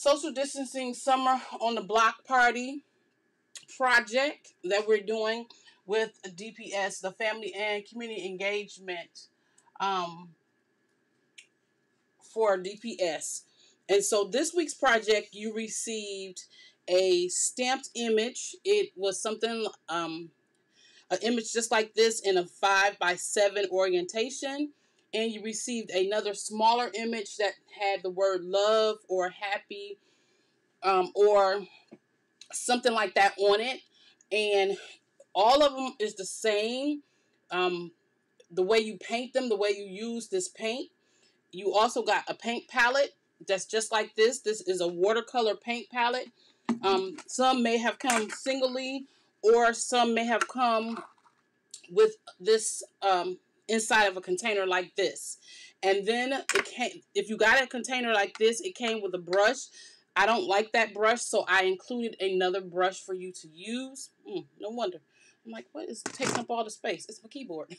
social distancing summer on the block party project that we're doing with DPS, the Family and Community Engagement for DPS. And so this week's project, you received a stamped image. It was something, an image just like this in a 5x7 orientation. And you received another smaller image that had the word love or happy or something like that on it. And all of them is the same. The way you paint them, the way you use this paint. You also got a paint palette that's just like this. This is a watercolor paint palette. Some may have come singly, or some may have come with this inside of a container like this. And then it came, if you got a container like this, it came with a brush. I don't like that brush, so I included another brush for you to use. No wonder. I'm like, what is taking up all the space? It's my keyboard.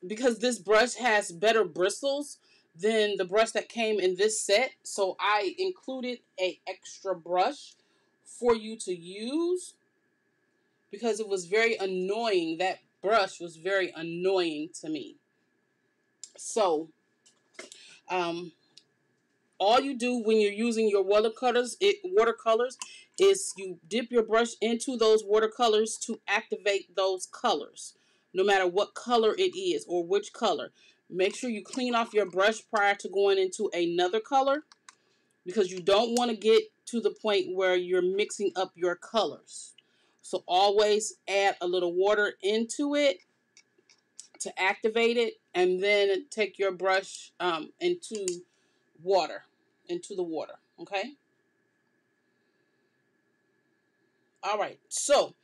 Because this brush has better bristles than the brush that came in this set. So I included an extra brush for you to use because it was very annoying. That brush was very annoying to me. So, all you do when you're using your watercolors is you dip your brush into those watercolors to activate those colors. No matter what color it is or which color. Make sure you clean off your brush prior to going into another color, because you don't want to get to the point where you're mixing up your colors. So always add a little water into it to activate it, and then take your brush into the water. Okay? Alright, so,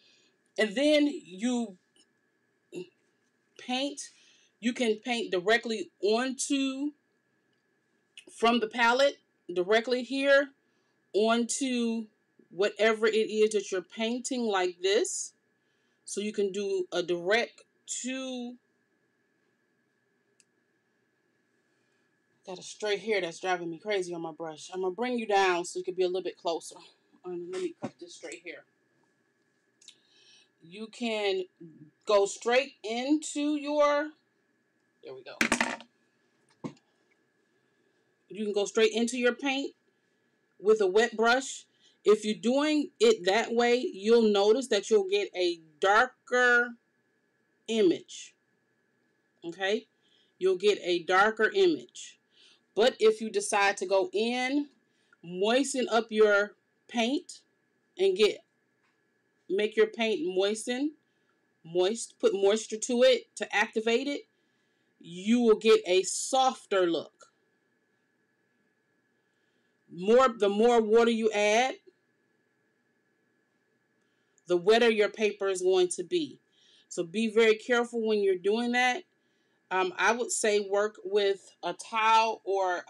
and then you paint. You can paint directly onto, from the palette, directly here onto whatever it is that you're painting, like this. So you can do a direct to. Got a straight hair that's driving me crazy on my brush. I'm going to bring you down so you can be a little bit closer. Let me cut this straight hair. You can go straight into your, there we go. You can go straight into your paint with a wet brush. If you're doing it that way, you'll notice that you'll get a darker image. Okay? You'll get a darker image. But if you decide to go in, moisten up your paint and make your paint moist, put moisture to it to activate it, you will get a softer look. The more water you add, the wetter your paper is going to be. So be very careful when you're doing that. I would say work with a towel or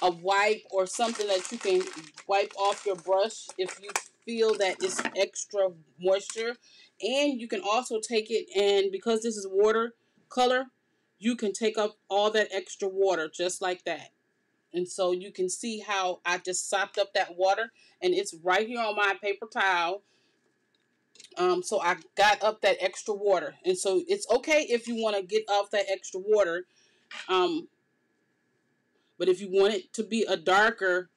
a wipe or something that you can wipe off your brush if you feel that it's extra moisture. And you can also take it, and because this is watercolor, you can take up all that extra water just like that. And so you can see how I just sopped up that water, and it's right here on my paper towel. So I got up that extra water. And so it's okay if you want to get off that extra water. But if you want it to be a darker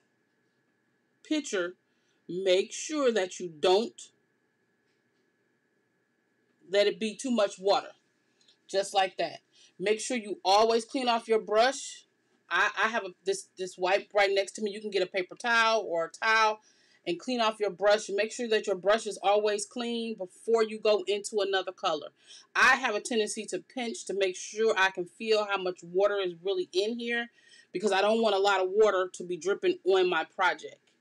picture, make sure that you don't let it be too much water. Just like that. Make sure you always clean off your brush. I have this wipe right next to me. You can get a paper towel or a towel and clean off your brush. Make sure that your brush is always clean before you go into another color. I have a tendency to pinch to make sure I can feel how much water is really in here, because I don't want a lot of water to be dripping on my project.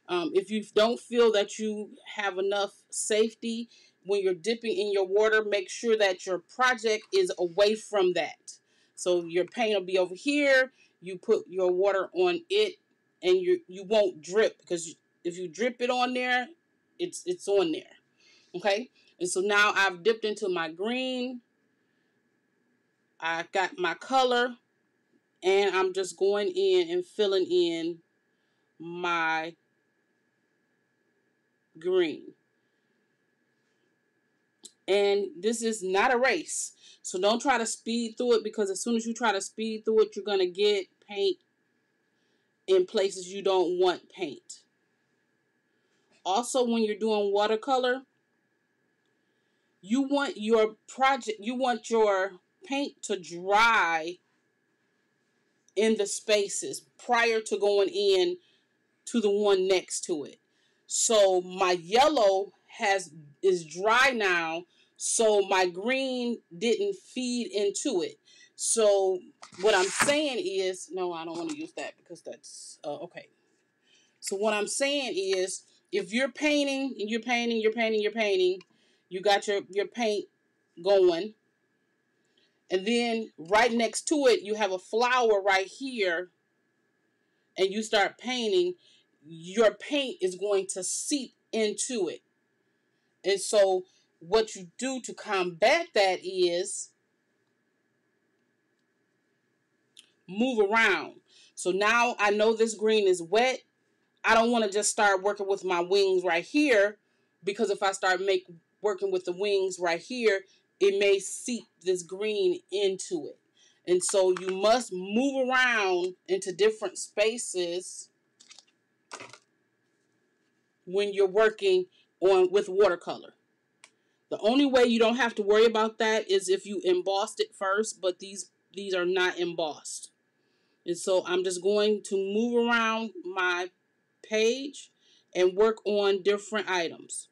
If you don't feel that you have enough safety when you're dipping in your water, make sure that your project is away from that. So your paint will be over here. You put your water on it, and you won't drip, because if you drip it on there, it's on there. Okay? And so now I've dipped into my green. I got my color, and I'm just going in and filling in my green. And this is not a race. So don't try to speed through it, because as soon as you try to speed through it, you're going to get paint in places you don't want paint. Also, when you're doing watercolor, you want your paint to dry in the spaces prior to going in to the one next to it. So my yellow is dry now, so my green didn't feed into it. So what I'm saying is, no, I don't want to use that because that's okay. So what I'm saying is, if you're painting and you're painting, you got your paint going, and then right next to it you have a flower right here, and you start painting, your paint is going to seep into it. And so what you do to combat that is move around. So now I know this green is wet. I don't want to just start working with my wings right here, because if I start working with the wings right here, it may seep this green into it. And so you must move around into different spaces when you're working with watercolor. The only way you don't have to worry about that is if you embossed it first, but these are not embossed. And so I'm just going to move around my page and work on different items.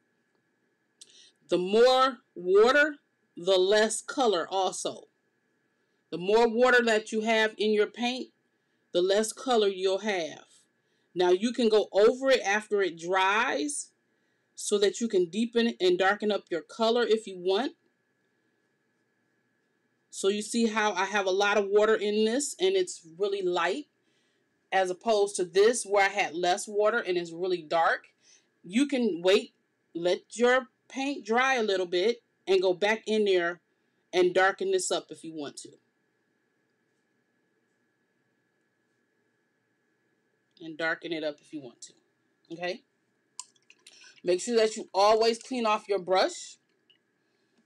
The more water, the less color also. The more water that you have in your paint, the less color you'll have. Now you can go over it after it dries so that you can deepen and darken up your color if you want. So you see how I have a lot of water in this and it's really light, as opposed to this where I had less water and it's really dark. You can wait, let your paint dry a little bit, and go back in there and darken this up if you want to. And darken it up if you want to. Okay? Make sure that you always clean off your brush.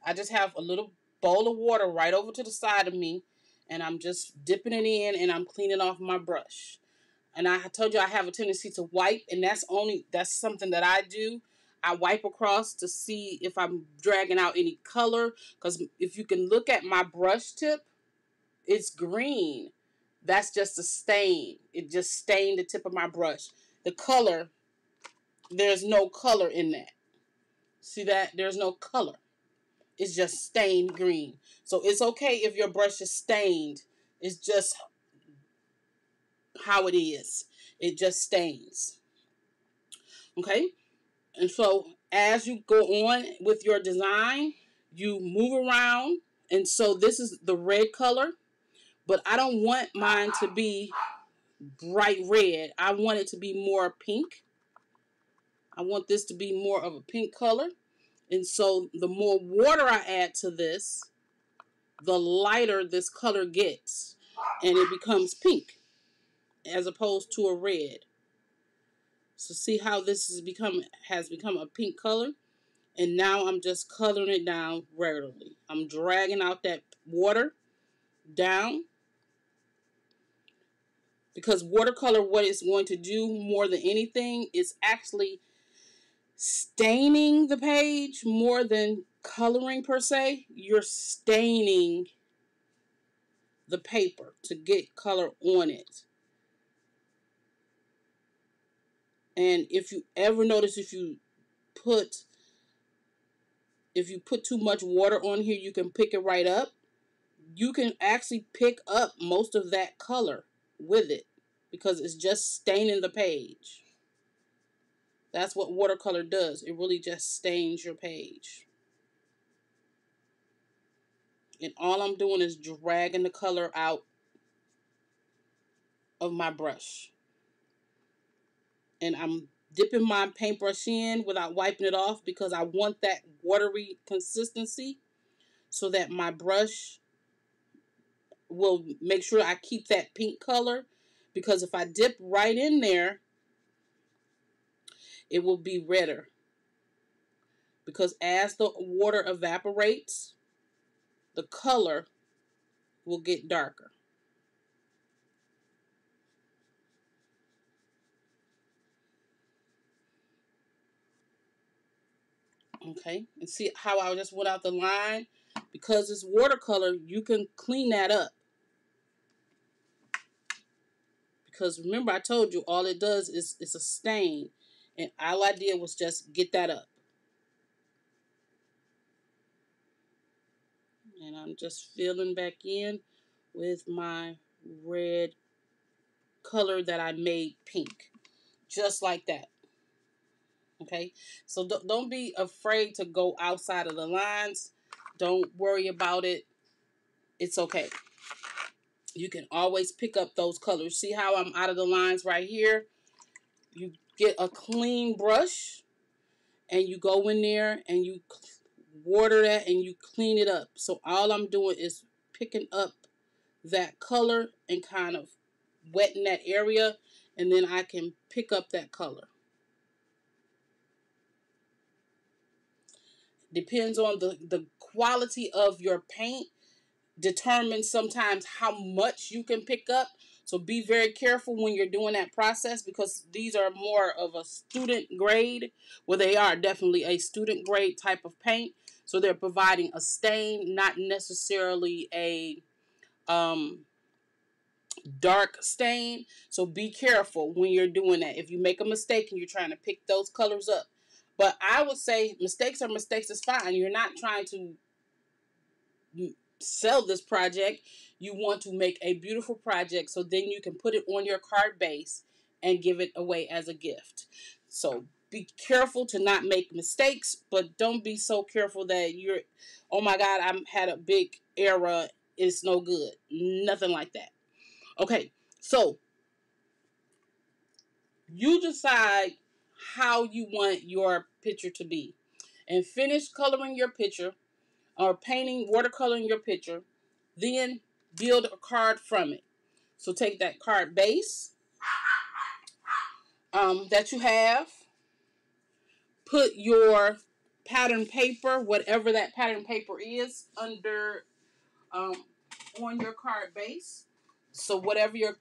I just have a little bowl of water right over to the side of me, and I'm just dipping it in and I'm cleaning off my brush. And I told you I have a tendency to wipe, and that's something that I do. I wipe across to see if I'm dragging out any color, because if you can look at my brush tip, it's green. That's just a stain. It just stained the tip of my brush. The color, there's no color in that. See that? There's no color. It's just stained green. So it's okay if your brush is stained. It's just how it is. It just stains. Okay? And so as you go on with your design, you move around. And so this is the red color, but I don't want mine to be bright red. I want it to be more pink. I want this to be more of a pink color. And so the more water I add to this, the lighter this color gets. And it becomes pink as opposed to a red. So see how this has become a pink color? And now I'm just coloring it down regularly. I'm dragging out that water down. Because watercolor, what it's going to do more than anything is actually staining the page more than coloring per se. You're staining the paper to get color on it. And if you ever notice, if you put too much water on here, you can pick it right up. You can actually pick up most of that color with it because it's just staining the page. That's what watercolor does. It really just stains your page. And all I'm doing is dragging the color out of my brush. And I'm dipping my paintbrush in without wiping it off because I want that watery consistency so that my brush will make sure I keep that pink color. Because if I dip right in there, it will be redder. Because as the water evaporates, the color will get darker. Okay, and see how I just went out the line? Because it's watercolor, you can clean that up. Because remember, I told you all it does is it's a stain. And all I did was just get that up. And I'm just filling back in with my red color that I made pink. Just like that. Okay, so don't be afraid to go outside of the lines. Don't worry about it. It's okay. You can always pick up those colors. See how I'm out of the lines right here? You get a clean brush and you go in there and you water that and you clean it up. So all I'm doing is picking up that color and kind of wetting that area, and then I can pick up that color. Depends on the quality of your paint, determines sometimes how much you can pick up. So be very careful when you're doing that process, because these are more of a student grade. Well, they are definitely a student grade type of paint. So they're providing a stain, not necessarily a dark stain. So be careful when you're doing that. If you make a mistake and you're trying to pick those colors up. But I would say mistakes are mistakes. It's fine. You're not trying to sell this project. You want to make a beautiful project so then you can put it on your card base and give it away as a gift. So be careful to not make mistakes, but don't be so careful that you're, oh my God, I had a big error, it's no good. Nothing like that. Okay, so you decide how you want your picture to be, and finish coloring your picture or painting, watercoloring your picture. Then build a card from it. So take that card base that you have, put your pattern paper, whatever that pattern paper is, under on your card base. So whatever your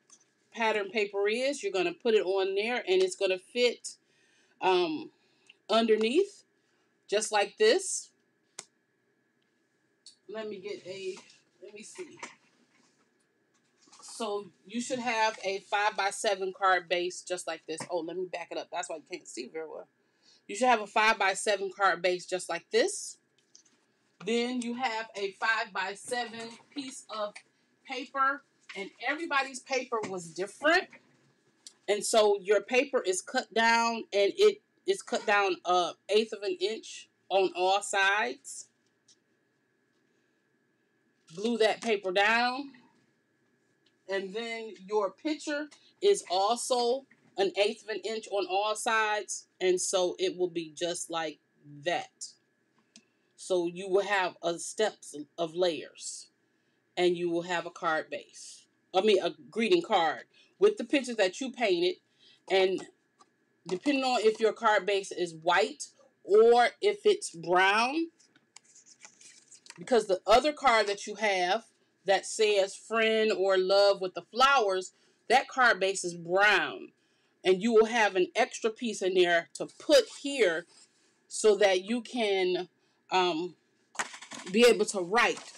pattern paper is, you're going to put it on there, and it's going to fit underneath, just like this. Let me see. So you should have a 5x7 card base just like this. Oh, let me back it up. That's why you can't see very well. You should have a 5x7 card base just like this. Then you have a 5x7 piece of paper, and everybody's paper was different. And so your paper is cut down, and it is cut down 1/8 of an inch on all sides. Glue that paper down. And then your picture is also 1/8 of an inch on all sides. And so it will be just like that. So you will have steps of layers. And you will have a card base. A greeting card with the picture that you painted. And depending on if your card base is white or if it's brown, because the other card that you have that says friend or love with the flowers, that card base is brown. And you will have an extra piece in there to put here so that you can be able to write.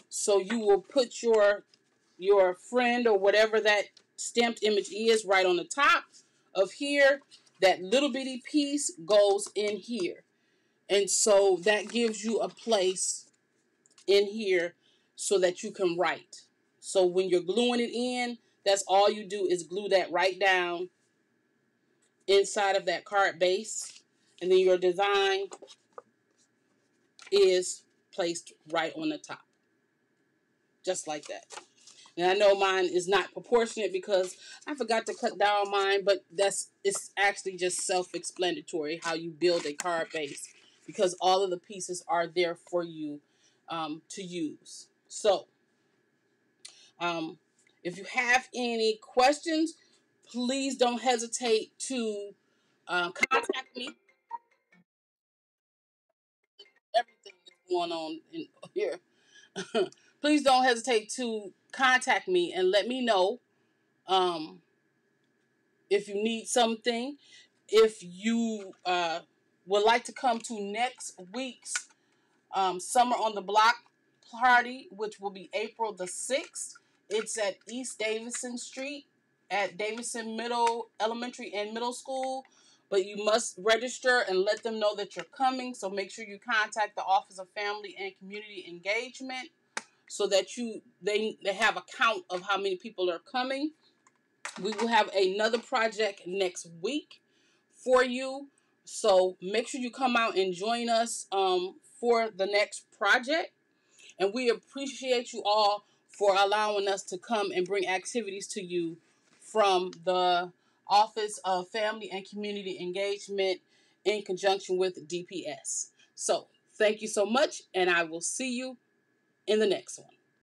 So you will put your friend or whatever that stamped image is right on the top of here. That little bitty piece goes in here. And so that gives you a place in here so that you can write. So when you're gluing it in, that's all you do is glue that right down inside of that card base, and then your design is placed right on the top, just like that. And I know mine is not proportionate because I forgot to cut down mine, but it's actually just self-explanatory how you build a card base, because all of the pieces are there for you to use. So if you have any questions, please don't hesitate to contact me. Everything that's going on in here. Please don't hesitate to contact me and let me know um, if you need something. If you would like to come to next week's Summer on the Block party, which will be April the 6th. It's at East Davidson Street at Davidson Middle Elementary and Middle School. But you must register and let them know that you're coming. So make sure you contact the Office of Family and Community Engagement so that they have a count of how many people are coming. We will have another project next week for you. So make sure you come out and join us for the next project. And we appreciate you all for allowing us to come and bring activities to you from the Office of Family and Community Engagement in conjunction with DPS. So thank you so much, and I will see you in the next one.